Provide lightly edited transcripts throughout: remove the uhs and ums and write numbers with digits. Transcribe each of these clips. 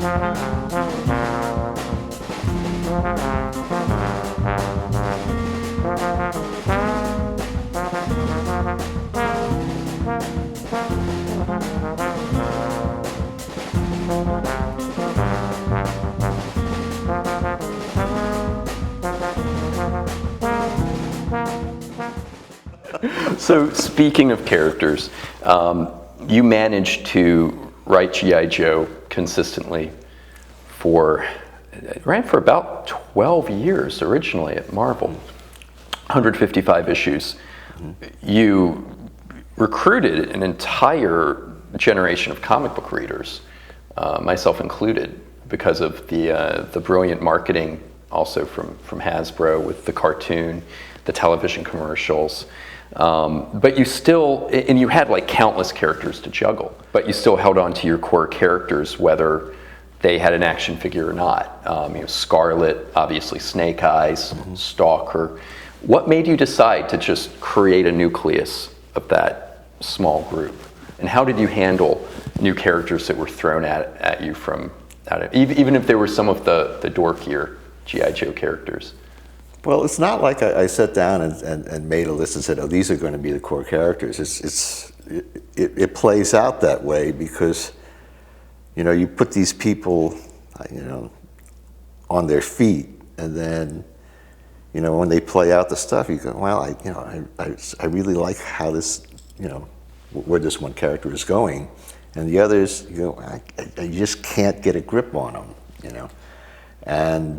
So speaking of characters, you managed to write G.I. Joe consistently it ran for about 12 years originally at Marvel, 155 issues. You recruited an entire generation of comic book readers, myself included, because of the brilliant marketing also from Hasbro with the cartoon, the television commercials. But you still, and you had like countless characters to juggle, but you still held on to your core characters, whether they had an action figure or not. Scarlet, obviously Snake Eyes, Stalker. What made you decide to just create a nucleus of that small group? And how did you handle new characters that were thrown at you even if they were some of the dorkier G.I. Joe characters? Well, it's not like I sat down and made a list and said, oh, these are going to be the core characters. It plays out that way because, you put these people, on their feet, and then, when they play out the stuff, you go, well, I really like how this, where this one character is going, and the others, I just can't get a grip on them, and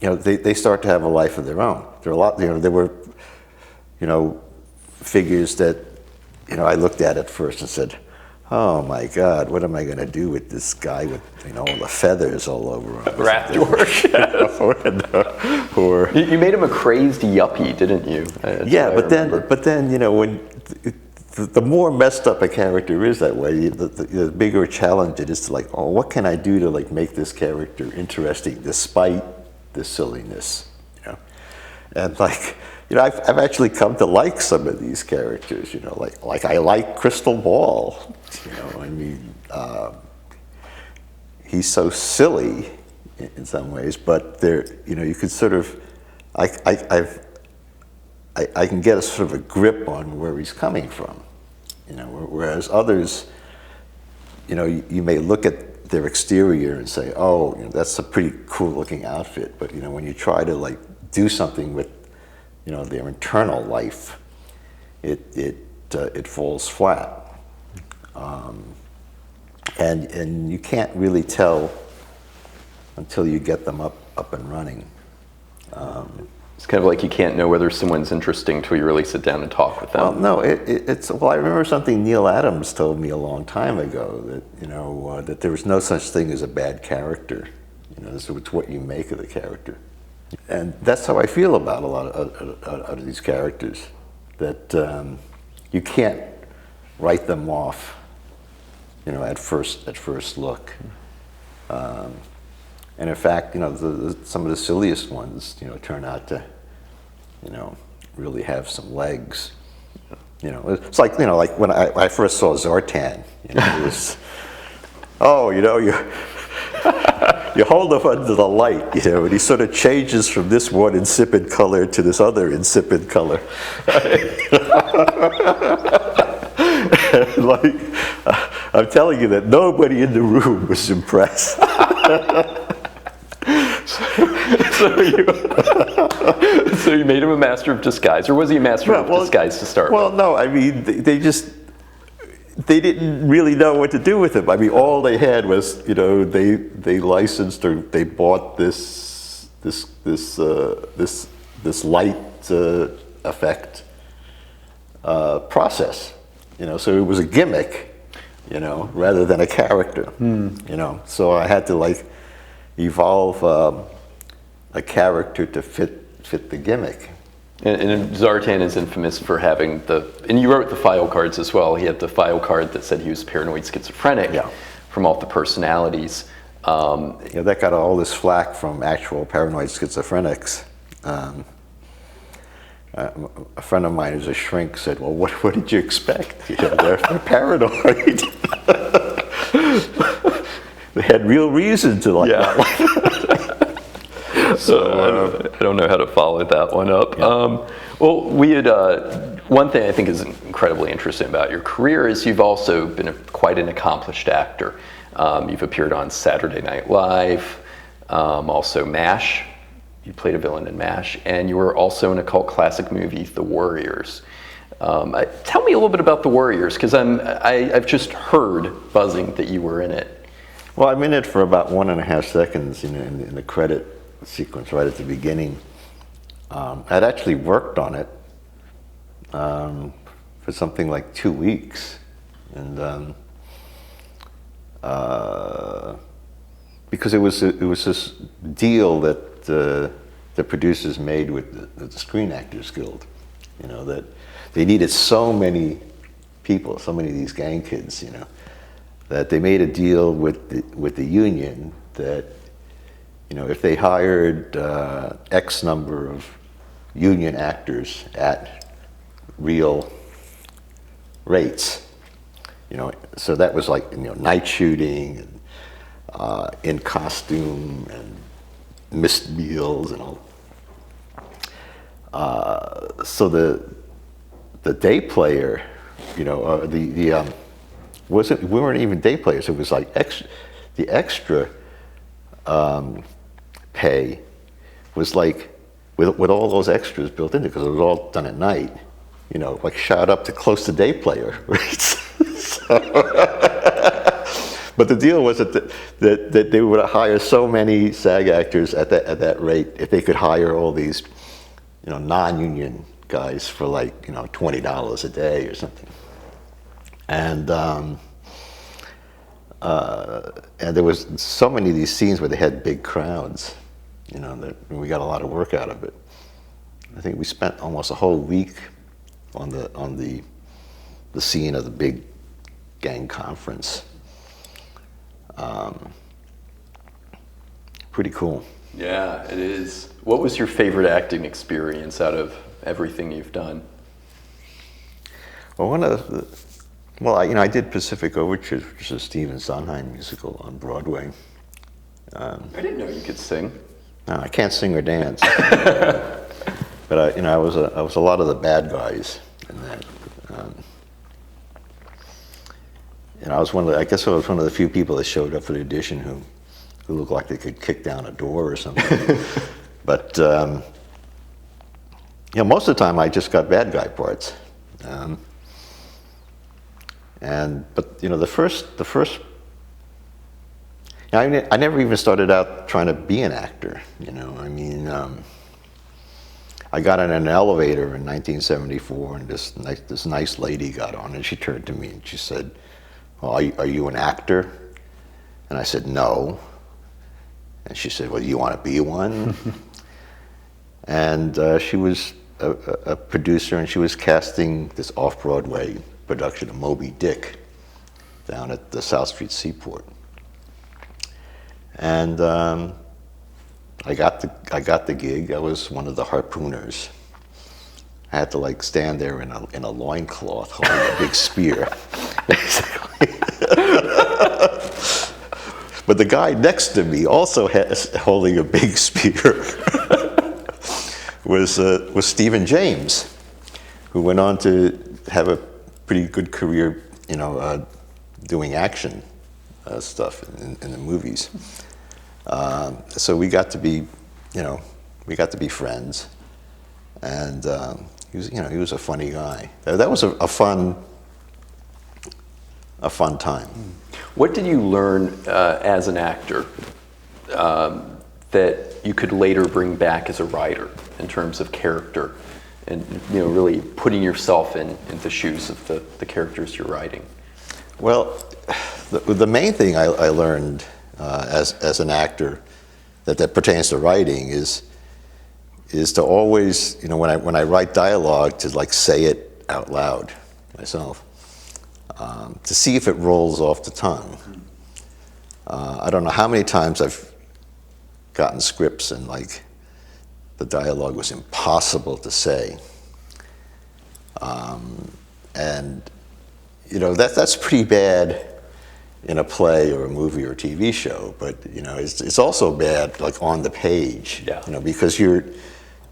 they start to have a life of their own. There are a lot, there were, figures that, I looked at first and said, oh my God, what am I going to do with this guy with, all the feathers all over him? Raptor. You made him a crazed yuppie, didn't you? Yeah, but then, when the more messed up a character is that way, the bigger challenge it is to what can I do to make this character interesting despite the silliness, and I've actually come to like some of these characters, like I like Crystal Ball, he's so silly in some ways, but you could sort of, I can get a sort of a grip on where he's coming from, whereas others, you may look at their exterior and say, oh, that's a pretty cool looking outfit, but when you try to do something with their internal life, it falls flat, and you can't really tell until you get them up and running. It's kind of like you can't know whether someone's interesting until you really sit down and talk with them. Well, no, I remember something Neil Adams told me a long time ago, that that there was no such thing as a bad character. So it's what you make of the character. And that's how I feel about a lot of these characters, that you can't write them off, at first look. And in fact, some of the silliest ones, turn out to, really have some legs. It's like, like when I first saw Zartan, it was, oh, you hold him under the light, and he sort of changes from this one insipid color to this other insipid color. I'm telling you that nobody in the room was impressed. So you made him a master of disguise, or was he a master of disguise to start with? Well, no, I mean, they didn't really know what to do with him. I mean, all they had was, they licensed or they bought this light effect process, so it was a gimmick, rather than a character, So I had to evolve a character to fit the gimmick. And Zartan is infamous for having and you wrote the file cards as well. He had the file card that said he was paranoid schizophrenic from all the personalities. That got all this flack from actual paranoid schizophrenics. A friend of mine who's a shrink said, well, what did you expect? They're paranoid. they had real reason to like Yeah. not like. I don't know how to follow that one up. Well, we had one thing I think is incredibly interesting about your career is you've also been quite an accomplished actor. You've appeared on Saturday Night Live, also MASH. You played a villain in MASH, and you were also in a cult classic movie, The Warriors. Tell me a little bit about The Warriors, because I've just heard buzzing that you were in it. Well, I'm in it for about 1.5 seconds, in the credit sequence right at the beginning. I'd actually worked on it for something like 2 weeks, and because it was this deal that the producers made with the Screen Actors Guild, that they needed so many people, so many of these gang kids, that they made a deal with the union that, if they hired X number of union actors at real rates, so that was like, night shooting and in costume and missed meals and all. So the day player, we weren't even day players. It was like the extra pay was like with all those extras built in it, because it was all done at night. Like shot up to close to day player rates. But the deal was that they would hire so many SAG actors at that rate if they could hire all these, non-union guys for like $20 a day or something. And there was so many of these scenes where they had big crowds, that we got a lot of work out of it. I think we spent almost a whole week on the scene of the big gang conference. Pretty cool. Yeah, it is. What was your favorite acting experience out of everything you've done? Well, I did Pacific Overtures, which is a Stephen Sondheim musical on Broadway. I didn't know you could sing. No, I can't sing or dance, but I was a lot of the bad guys in that. I was I guess I was one of the few people that showed up for the audition who looked like they could kick down a door or something. But most of the time I just got bad guy parts. But the first I never even started out trying to be an actor. I got in an elevator in 1974, and this nice lady got on, and she turned to me and she said, "Well, are you an actor?" And I said, "No." And she said, "Well, you want to be one?" And she was a producer, and she was casting this off-Broadway production of Moby Dick down at the South Street Seaport. And I got the gig. I was one of the harpooners. I had to stand there in a loincloth holding a big spear, basically. But the guy next to me, also holding a big spear, was Stephen James, who went on to have a pretty good career, doing action stuff in the movies. So we got to be friends, and he was a funny guy. That was a fun time. What did you learn as an actor that you could later bring back as a writer in terms of character, and really putting yourself in the shoes of the characters you're writing? Well, the main thing I learned as an actor that pertains to writing is to always, when I write dialogue, to say it out loud myself, to see if it rolls off the tongue. I don't know how many times I've gotten scripts and the dialogue was impossible to say, and that's pretty bad in a play or a movie or a TV show, but you know, it's also bad like on the page. Yeah. You know, because you're,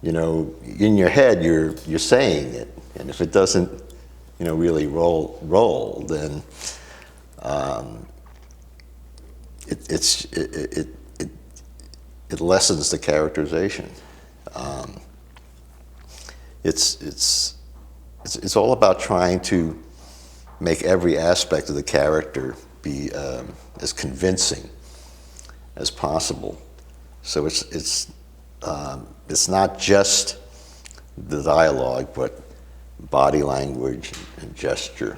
you know, in your head you're saying it, and if it doesn't, you know, really roll, then it lessens the characterization. It's all about trying to make every aspect of the character be as convincing as possible. So it's not just the dialogue, but body language and gesture,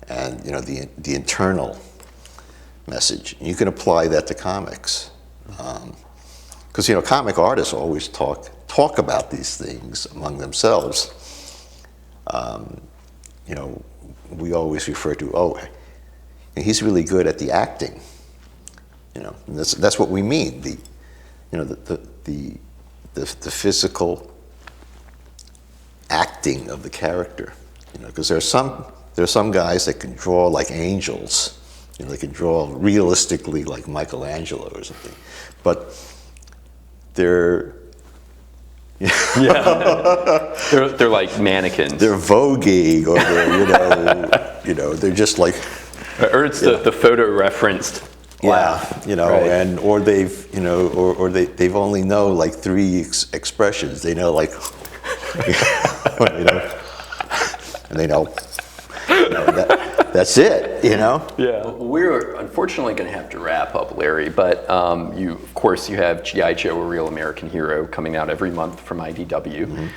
and you know the internal message. And you can apply that to comics, because you know comic artists always talk about these things among themselves. You know, we always refer to, oh, he's really good at the acting. You know, and that's what we mean. The physical acting of the character. You know, because there are some guys that can draw like angels. You know, they can draw realistically like Michelangelo or something, but they're they're like mannequins. they're voguing, or they're you know they're just like, or it's the photo referenced laugh. You know, right? and or they've you know or they've only know like three expressions. They know like you know, and they know. That's it, you know? Yeah. Well, we're unfortunately going to have to wrap up, Larry, but of course, you have G.I. Joe, A Real American Hero, coming out every month from IDW. Mm-hmm.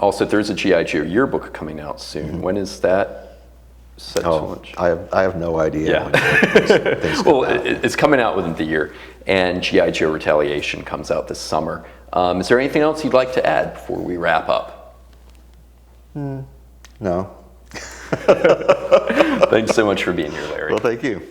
Also, there's a G.I. Joe yearbook coming out soon. Mm-hmm. When is that set to launch? I have no idea. Yeah. When things well, it's coming out within the year, and G.I. Joe Retaliation comes out this summer. Is there anything else you'd like to add before we wrap up? No. Thanks so much for being here, Larry. Well, thank you.